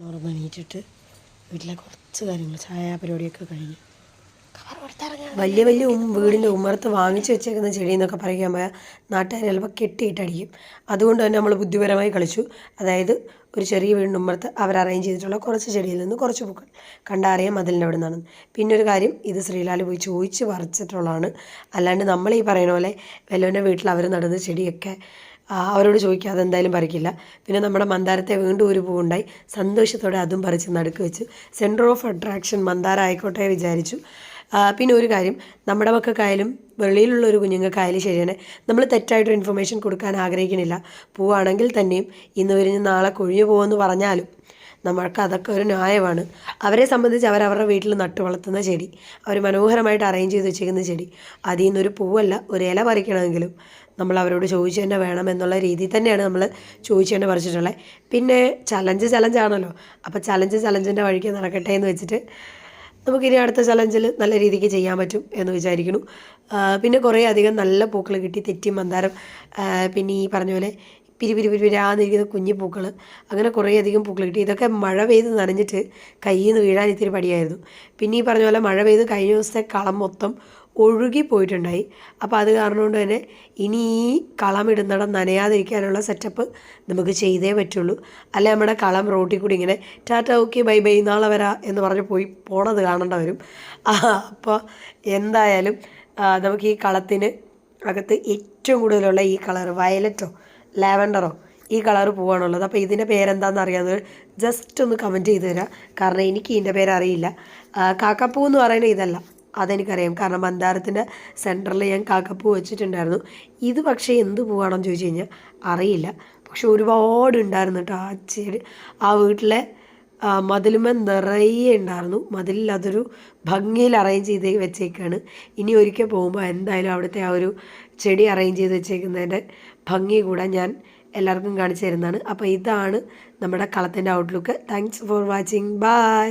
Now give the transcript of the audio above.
ഉറങ്ങി എണീറ്റിട്ട് വീട്ടിലെ കുറച്ച് കാര്യങ്ങൾ ചായ പരിപാടിയൊക്കെ കഴിഞ്ഞ് വലിയ വലിയ വീടിൻ്റെ ഉമ്മറത്ത് വാങ്ങിച്ചു വെച്ചേക്കുന്ന ചെടി എന്നൊക്കെ പറയാൻ പോയാൽ നാട്ടുകാർ ചിലപ്പോൾ കെട്ടിയിട്ടടിക്കും. അതുകൊണ്ട് തന്നെ നമ്മൾ ബുദ്ധിപരമായി കളിച്ചു. അതായത് ഒരു ചെറിയ വീടിൻ്റെ ഉമ്മറത്ത് അവർ അറേഞ്ച് ചെയ്തിട്ടുള്ള കുറച്ച് ചെടിയിൽ നിന്ന് കുറച്ച് പൂക്കൾ കണ്ടറിയാം മതിലിൻ്റെ അവിടെ നിന്നാണ്. പിന്നെ ഒരു കാര്യം, ഇത് ശ്രീലാൽ പോയി ചോദിച്ച് പറിച്ചിട്ടുള്ളതാണ്. അല്ലാണ്ട് നമ്മൾ ഈ പറയുന്ന പോലെ വല്ലവൻ്റെ വീട്ടിൽ അവർ നടുന്ന ചെടിയൊക്കെ അവരോട് ചോദിക്കാതെ എന്തായാലും പറിക്കില്ല. പിന്നെ നമ്മുടെ മന്ദാരത്തെ വീണ്ടും ഒരു പൂവുണ്ടായി. സന്തോഷത്തോടെ അതും പറിച്ച് നടുക്ക് വെച്ച് സെൻറ്റർ ഓഫ് അട്രാക്ഷൻ മന്ദാര ആയിക്കോട്ടെ വിചാരിച്ചു. പിന്നെ ഒരു കാര്യം, നമ്മുടെ മക്കൾക്കായാലും വെളിയിലുള്ള ഒരു കുഞ്ഞുങ്ങൾക്കായാലും ശരിയാണ്, നമ്മൾ തെറ്റായിട്ടൊരു ഇൻഫർമേഷൻ കൊടുക്കാൻ ആഗ്രഹിക്കുന്നില്ല. പൂവാണെങ്കിൽ തന്നെയും ഇന്ന് വിരിഞ്ഞ് നാളെ കൊഴിഞ്ഞു പോകുമെന്ന് പറഞ്ഞാലും നമ്മൾക്ക് അതൊക്കെ ഒരു ന്യായമാണ്. അവരെ സംബന്ധിച്ച് അവരവരുടെ വീട്ടിൽ നട്ടു വളർത്തുന്ന ചെടി, അവർ മനോഹരമായിട്ട് അറേഞ്ച് ചെയ്ത് വെച്ചിരിക്കുന്ന ചെടി, അതിൽ നിന്നൊരു പൂവല്ല ഒരു ഇല പറിക്കണമെങ്കിലും നമ്മൾ അവരോട് ചോദിച്ചു തന്നെ വേണം എന്നുള്ള രീതിയിൽ തന്നെയാണ് നമ്മൾ ചോദിച്ചു തന്നെ പറിച്ചിട്ടുള്ളത്. പിന്നെ ചലഞ്ചാണല്ലോ, അപ്പോൾ ചലഞ്ചിൻ്റെ വഴിക്ക് നടക്കട്ടെ എന്ന് വെച്ചിട്ട് നമുക്കിനി അടുത്ത ചലഞ്ചിൽ നല്ല രീതിക്ക് ചെയ്യാൻ പറ്റും എന്ന് വിചാരിക്കുന്നു. പിന്നെ കുറേ അധികം നല്ല പൂക്കൾ കിട്ടി. തെറ്റി മന്ദാരം, പിന്നെ ഈ പറഞ്ഞ പോലെ പിരിപിരിരാന്നിരിക്കുന്ന കുഞ്ഞു പൂക്കൾ, അങ്ങനെ കുറേ അധികം പൂക്കൾ കിട്ടി. ഇതൊക്കെ മഴ പെയ്ത് നനഞ്ഞിട്ട് കയ്യിൽ നിന്ന് വീഴാൻ ഇത്തിരി പടിയായിരുന്നു. പിന്നെ ഈ പറഞ്ഞ പോലെ മഴ പെയ്ത് കഴിഞ്ഞ ദിവസത്തെ കളം മൊത്തം ഒഴുകി പോയിട്ടുണ്ടായി. അപ്പോൾ അത് കാരണം കൊണ്ട് തന്നെ ഇനി ഈ കളം ഇടുന്നിടം നനയാതിരിക്കാനുള്ള സെറ്റപ്പ് നമുക്ക് ചെയ്തേ പറ്റുള്ളൂ. അല്ലെ നമ്മുടെ കളം റോട്ടിൽ കൂടി ഇങ്ങനെ ടാറ്റ ഓക്കെ ബൈ ബൈ നാളെ വരാം എന്ന് പറഞ്ഞ് പോണത് കാണേണ്ട വരും. അപ്പോൾ എന്തായാലും നമുക്ക് ഈ കളത്തിന് അകത്ത് ഏറ്റവും കൂടുതലുള്ള ഈ കളർ വയലറ്റോ ലാവൻഡറോ ഈ കളർ പൂവാണുള്ളത്. അപ്പോൾ ഇതിൻ്റെ പേരെന്താണെന്ന് അറിയാവുന്നവർ ജസ്റ്റ് ഒന്ന് കമൻറ്റ് ചെയ്ത് തരാം. കാരണം എനിക്ക് ഇതിൻ്റെ പേരറിയില്ല. കാക്കപ്പൂ എന്ന് പറയുന്നത് ഇതല്ല, അതെനിക്കറിയാം. കാരണം മന്ദാരത്തിൻ്റെ സെൻറ്ററിൽ ഞാൻ കാക്കപ്പൂ വെച്ചിട്ടുണ്ടായിരുന്നു. ഇത് പക്ഷേ എന്ത് പൂവാണെന്ന് ചോദിച്ചു കഴിഞ്ഞാൽ അറിയില്ല. പക്ഷെ ഒരുപാട് ഉണ്ടായിരുന്നു കേട്ടോ. ആ വീട്ടിലെ മതിലുമേ നിറയെ ഉണ്ടായിരുന്നു. മതിലിൽ അതൊരു ഭംഗിയിൽ അറേഞ്ച് ചെയ്ത് വെച്ചേക്കാണ്. ഇനി ഒരിക്കൽ പോകുമ്പോൾ എന്തായാലും അവിടുത്തെ ആ ഒരു ചെടി അറേഞ്ച് ചെയ്ത് വെച്ചേക്കുന്നതിൻ്റെ ഭംഗി കൂടെ ഞാൻ എല്ലാവർക്കും കാണിച്ചു തരുന്നതാണ്. അപ്പോൾ ഇതാണ് നമ്മുടെ കളത്തിൻ്റെ outlook. Thanks for watching. By.